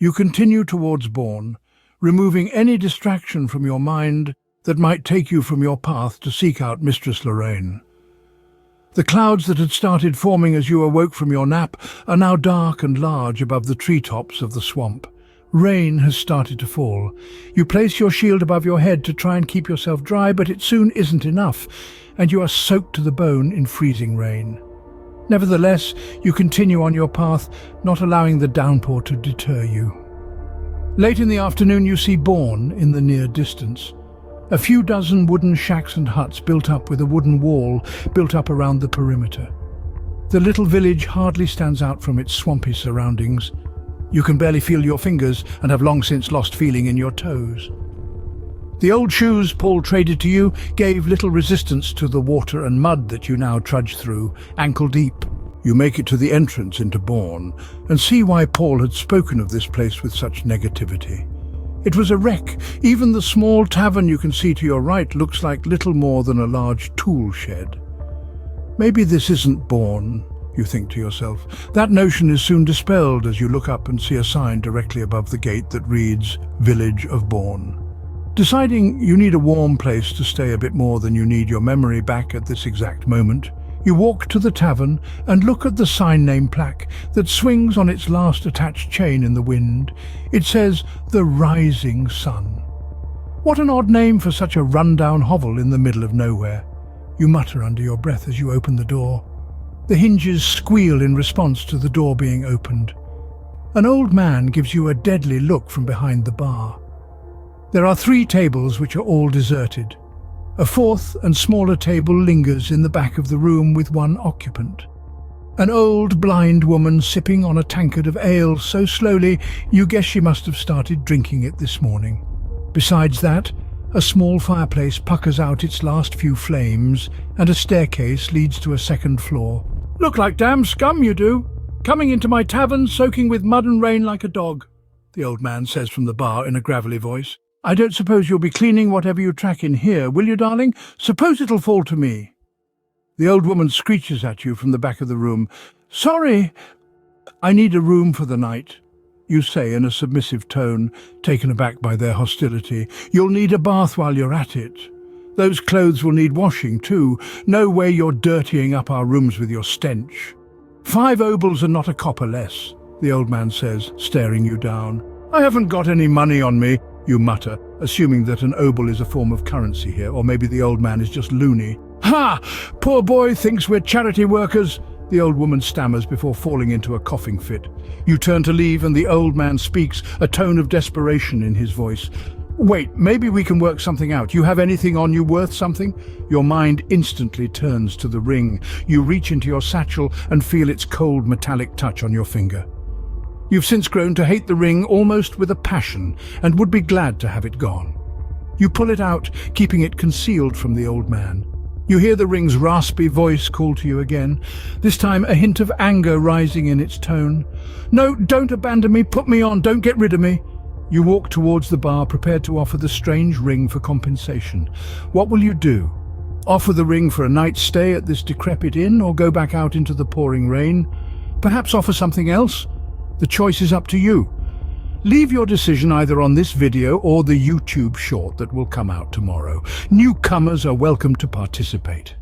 You continue towards Bourne, removing any distraction from your mind that might take you from your path to seek out Mistress Lorraine. The clouds that had started forming as you awoke from your nap are now dark and large above the treetops of the swamp. Rain has started to fall. You place your shield above your head to try and keep yourself dry, but it soon isn't enough, and you are soaked to the bone in freezing rain. Nevertheless, you continue on your path, not allowing the downpour to deter you. Late in the afternoon, you see Bourne in the near distance. A few dozen wooden shacks and huts built up with a wooden wall built up around the perimeter. The little village hardly stands out from its swampy surroundings. You can barely feel your fingers and have long since lost feeling in your toes. The old shoes Paul traded to you gave little resistance to the water and mud that you now trudge through, ankle deep. You make it to the entrance into Bourne and see why Paul had spoken of this place with such negativity. It was a wreck. Even the small tavern you can see to your right looks like little more than a large tool shed. Maybe this isn't Bourne, you think to yourself. That notion is soon dispelled as you look up and see a sign directly above the gate that reads, Village of Bourne. Deciding you need a warm place to stay a bit more than you need your memory back at this exact moment, you walk to the tavern and look at the sign name plaque that swings on its last attached chain in the wind. It says, The Rising Sun. What an odd name for such a run-down hovel in the middle of nowhere. You mutter under your breath as you open the door. The hinges squeal in response to the door being opened. An old man gives you a deadly look from behind the bar. There are 3 tables which are all deserted. A 4th and smaller table lingers in the back of the room with 1 occupant. An old blind woman sipping on a tankard of ale so slowly you guess she must have started drinking it this morning. Besides that, a small fireplace puckers out its last few flames and a staircase leads to a 2nd floor. Look like damn scum you do, coming into my tavern soaking with mud and rain like a dog, the old man says from the bar in a gravelly voice. I don't suppose you'll be cleaning whatever you track in here, will you, darling? Suppose it'll fall to me. The old woman screeches at you from the back of the room. Sorry, I need a room for the night, you say in a submissive tone, taken aback by their hostility. You'll need a bath while you're at it. Those clothes will need washing too. No way you're dirtying up our rooms with your stench. 5 obols and not a copper less, the old man says, staring you down. I haven't got any money on me, you mutter, assuming that an obol is a form of currency here, or maybe the old man is just loony. Ha! Poor boy thinks we're charity workers, the old woman stammers before falling into a coughing fit. You turn to leave and the old man speaks, a tone of desperation in his voice. Wait, maybe we can work something out. You have anything on you worth something? Your mind instantly turns to the ring. You reach into your satchel and feel its cold metallic touch on your finger. You've since grown to hate the ring almost with a passion and would be glad to have it gone. You pull it out, keeping it concealed from the old man. You hear the ring's raspy voice call to you again, this time a hint of anger rising in its tone. No, don't abandon me, put me on, don't get rid of me. You walk towards the bar, prepared to offer the strange ring for compensation. What will you do? Offer the ring for a night's stay at this decrepit inn, or go back out into the pouring rain? Perhaps offer something else? The choice is up to you. Leave your decision either on this video or the YouTube short that will come out tomorrow. Newcomers are welcome to participate.